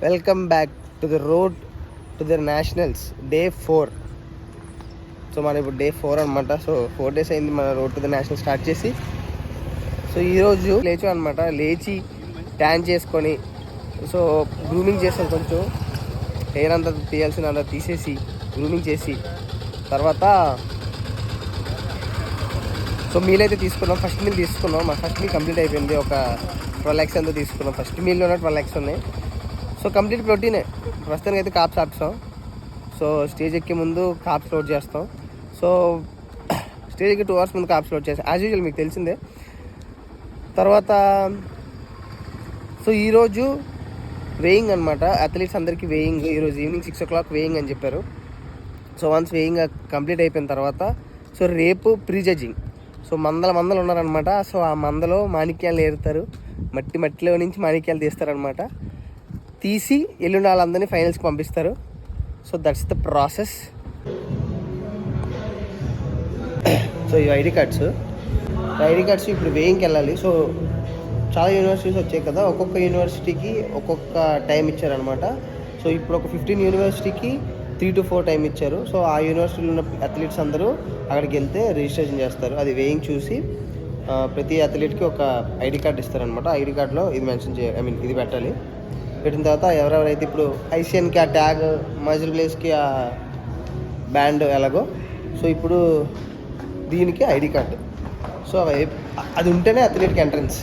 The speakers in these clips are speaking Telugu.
Welcome back to the road to the nationals day 4. So మనం ఇప్పుడు డే 4 అనమాట. సో 4 days అయింది మన road to the national start చేసి. సో ఈరోజు లేచాం అనమాట. లేచి ట్యాన్ చేసుకొని సో గ్రూమింగ్ చేసాం, కొంచెం హెయిర్ అంతా తీయాల్సిన తీసేసి గ్రూమింగ్ చేసి తర్వాత సో మీల్ అయితే తీసుకున్నాం. ఫస్ట్ మీల్ తీసుకున్నాం. మా ఫస్ట్ మీల్ కంప్లీట్ అయిపోయింది. ఒక 12 lakhs అంతా తీసుకున్నాం. ఫస్ట్ మీల్లోనే 12 lakhs ఉన్నాయి. సో కంప్లీట్ ప్రోటీనే. ప్రస్తుతానికి అయితే కాప్స్ ఆపుతాం. సో స్టేజ్ ఎక్కే ముందు కాప్స్ లోడ్ చేస్తాం. సో స్టేజ్ ఎక్కి 2 hours ముందు కాప్స్ లోడ్ చేస్తాం యాజ్ యూజువల్, మీకు తెలిసిందే. తర్వాత సో ఈరోజు వేయింగ్ అనమాట. అథ్లీట్స్ అందరికీ వేయింగ్ ఈరోజు ఈవినింగ్ 6 o'clock వేయింగ్ అని చెప్పారు. సో వన్స్ వేయింగ్ కంప్లీట్ అయిపోయిన తర్వాత సో రేపు ప్రీ జడ్జింగ్. సో మందలు ఉన్నారనమాట. సో ఆ మందలో మాణిక్యాలు ఏరుతారు. మట్టిలో నుంచి మాణిక్యాలు తీస్తారనమాట. తీసి ఎల్లుండి వాళ్ళందరినీ ఫైనల్స్కి పంపిస్తారు. So that's the process. So ఈ ఐడి కార్డ్స్ ఇప్పుడు వేయింగ్కి వెళ్ళాలి. సో చాలా యూనివర్సిటీస్ వచ్చాయి కదా, ఒక్కొక్క యూనివర్సిటీకి ఒక్కొక్క టైం ఇచ్చారనమాట. సో ఇప్పుడు ఒక 15 యూనివర్సిటీకి 3 to 4 టైం ఇచ్చారు. సో ఆ యూనివర్సిటీలో ఉన్న అథ్లీట్స్ అందరూ అక్కడికి వెళ్తే రిజిస్ట్రేషన్ చేస్తారు. అది వేయింగ్ చూసి ప్రతి అథ్లీట్కి ఒక ఐడి కార్డ్ ఇస్తారనమాట. ఐడి కార్డులో ఇది మెన్షన్ ఇది పెట్టాలి. పెట్టిన తర్వాత ఎవరెవరైతే ఇప్పుడు ఐసిఎన్కి ఆ ట్యాగ్, మజిల్ ప్లేస్కి ఆ బ్యాండ్ ఎలాగో, సో ఇప్పుడు దీనికి ఐడి కార్డు. సో అది ఉంటేనే అథ్లీట్కి ఎంట్రన్స్.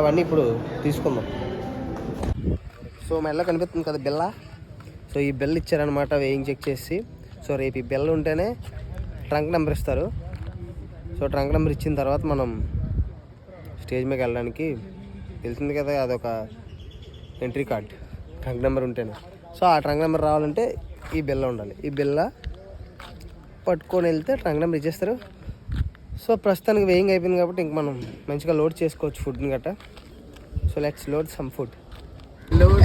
అవన్నీ ఇప్పుడు తీసుకుందాం. సో మెల్ల కనిపిస్తుంది కదా బిల్ల. సో ఈ బెల్ ఇచ్చారనమాట వేయింగ్ చెక్ చేసి. సో రేపు ఈ బెల్ ఉంటేనే ట్రంక్ నెంబర్ ఇస్తారు. సో ట్రంక్ నెంబర్ ఇచ్చిన తర్వాత మనం స్టేజ్ మీదకి వెళ్ళడానికి తెలిసింది కదా, అదొక ఎంట్రీ కార్డ్ ట్రంక్ నెంబర్ ఉంటేనే. సో ఆ ట్రంక్ నెంబర్ రావాలంటే ఈ బిల్ల ఉండాలి. ఈ బిల్ల పట్టుకొని వెళ్తే ట్రంక్ నెంబర్ ఇచ్చేస్తారు. సో ప్రస్తుతానికి వేయింగ్ అయిపోయింది కాబట్టి ఇంక మనం మంచిగా లోడ్ చేసుకోవచ్చు ఫుడ్ని గట్రా. So let's load some food.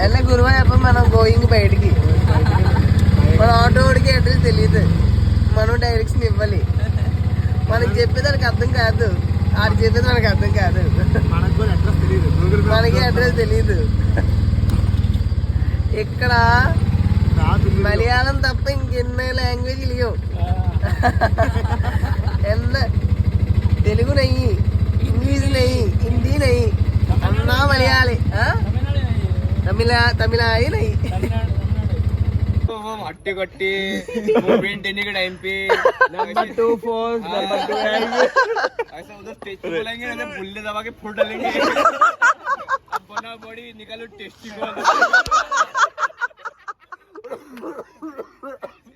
ఎలా గురువా చెప్పండి, మనం గోయింగ్ బయటికి. మన ఆటోడికి అడ్రస్ తెలియదు, మనం డైరెక్షన్ ఇవ్వాలి. మనకి చెప్పేది మనకి అర్థం కాదు, ఆడికి చెప్పేది మనకి అర్థం కాదు. మనకి అడ్రస్ తెలియదు. ఇక్కడ మలయాళం తప్ప ఇంకెన్నో లాంగ్వేజ్ లేవు. తెలుగు నయ్యి, ఇంగ్లీష్ నయ్యి, హిందీ నయ్యి, అన్నా మలయాళీ, तमिलाई नहीं. वो हट्टी कट्टी टेनी के टाइम पे नंबर 2 फोर्स नंबर 2 ऐसा उधर स्टेज पे बोलेंगे ना, बुल्ले दबा के फुट डालेंगे. अब बना बॉडी निकालो टेस्टी को.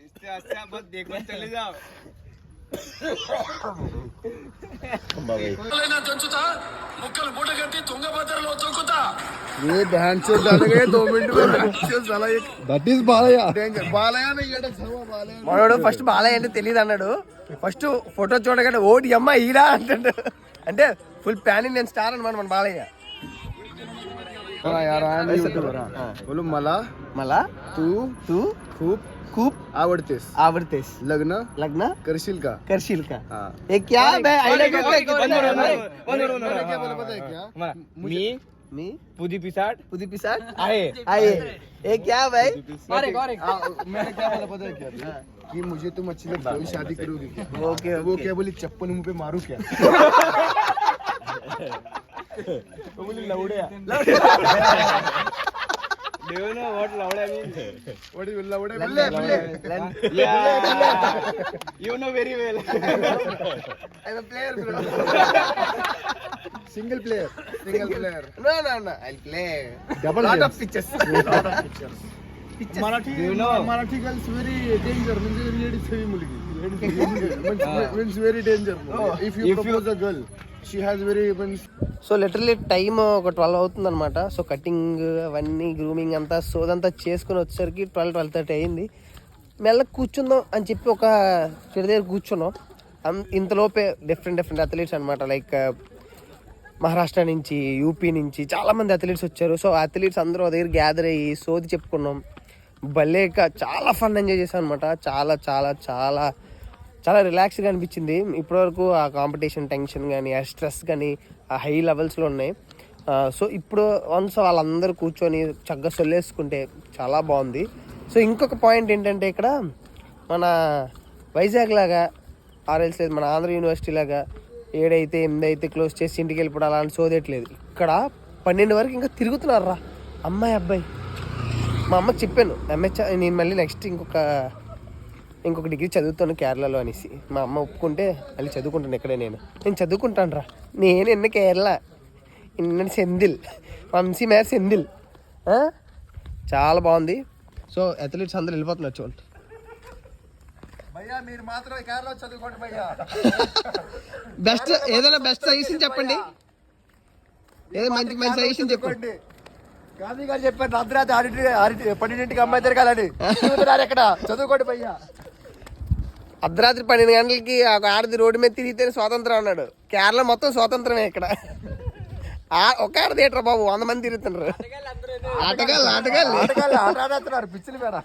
इससे अच्छा बस देखो चले जाओ. ये ध्यान से डालेंगे 2 मिनट में. That is Balayya. మనోడు ఫస్ట్ బాలయ్య అంటే తెలియదు అన్నాడు. ఫస్ట్ ఫోటో చూడగానే ఓడి అమ్మ ఈడా అంటాడు. అంటే ఫుల్ ప్యాన్ ఇండియన్ స్టార్ అనమాట మన బాలయ్య. मला तू खूप आवडतेस. लग्न करशील का. ये क्या है? मी पुदी पिसाट आहे. ये क्या भाई? मैंने क्या बोला पता है क्या? कि मुझे तुम अच्छी लगती हो, शादी करोगी क्या? ओके. वो क्या बोली, चप्पल मुंह पे मारू क्या? वो बोली लवड़िया. Do you know what lauda means? What is lawda? Yeah. You know very well. I'm a player, bro. Single player. No. I'll play. Double lot games. of pitches. Marathi girls very danger. Means ladies heavy mulgi. Means very danger. If you propose a girl, she has very so literally time ఒక 12 అవుతుంది అనమాట. సో కటింగ్ అవన్నీ గ్రూమింగ్ అంతా సోదంతా చేసుకుని వచ్చేసరికి 12-12:30 అయింది. మెల్లగా కూర్చుందాం అని చెప్పి ఒక చెడు దగ్గర కూర్చున్నాం. ఇంతలోపే డిఫరెంట్ అథ్లీట్స్ అనమాట. లైక్ మహారాష్ట్ర నుంచి, యూపీ నుంచి చాలామంది అథ్లీట్స్ వచ్చారు. సో అథ్లీట్స్ అందరూ దగ్గర గ్యాదర్ అయ్యి సోది చెప్పుకున్నాం. భలేక చాలా ఫన్ ఎంజాయ్ చేసాం అనమాట. చాలా చాలా చాలా చాలా రిలాక్స్గా అనిపించింది. ఇప్పటివరకు ఆ కాంపిటీషన్ టెన్షన్ కానీ, ఆ స్ట్రెస్ కానీ ఆ హై లెవెల్స్లో ఉన్నాయి. సో ఇప్పుడు వన్స్ వాళ్ళందరూ కూర్చొని చక్కగా సొల్లేసుకుంటే చాలా బాగుంది. సో ఇంకొక పాయింట్ ఏంటంటే ఇక్కడ మన వైజాగ్ లాగా ఆర్ఎల్స్ లేదు, మన ఆంధ్ర యూనివర్సిటీ లాగా 7 అయితే 8 అయితే క్లోజ్ చేసి ఇంటికి వెళ్ళిపోవడం అలాంటి సోదేట్లేదు. ఇక్కడ 12 వరకు ఇంకా తిరుగుతున్నారు రా అమ్మాయి అబ్బాయి. మా అమ్మకి చెప్పాను నేను మళ్ళీ నెక్స్ట్ ఇంకొక డిగ్రీ చదువుతాను కేరళలో అనేసి. మా అమ్మ ఒప్పుకుంటే మళ్ళీ చదువుకుంటాను ఇక్కడే. నేను చదువుకుంటాను రా. నేను ఎన్న కేరళ ఇన్న సెందిల్ వంశీ మేర సెందిల్. చాలా బాగుంది. సో అథ్లెట్స్ అందరూ వెళ్ళిపోతున్నారు చూడండి. భయ్యా మీరు మాత్రం కేరళ చదువుకోండి భయ్యా. బెస్ట్ ఏదైనా బెస్ట్ సజెషన్ చెప్పండి. ఏదో మంచి సజెషన్ చెప్పండి. గాంధీ గారు చెప్పారు అర్ధరాత్రి 12ంటికి అమ్మాయి తిరగాలని. ఎక్కడ చదువుకోండి భయ్యా. అర్ధరాత్రి 12 గంటలకి ఒక ఆడది రోడ్డు మీద తిరిగితే స్వాతంత్రం అన్నాడు. కేరళ మొత్తం స్వాతంత్రమే. ఇక్కడ ఒక ఆడ థియేటర్ బాబు 100 మంది తిరుగుతున్నారు. ఆటగాళ్ళు ఆట ఆడుతున్నారు పిచ్చిలు మీద.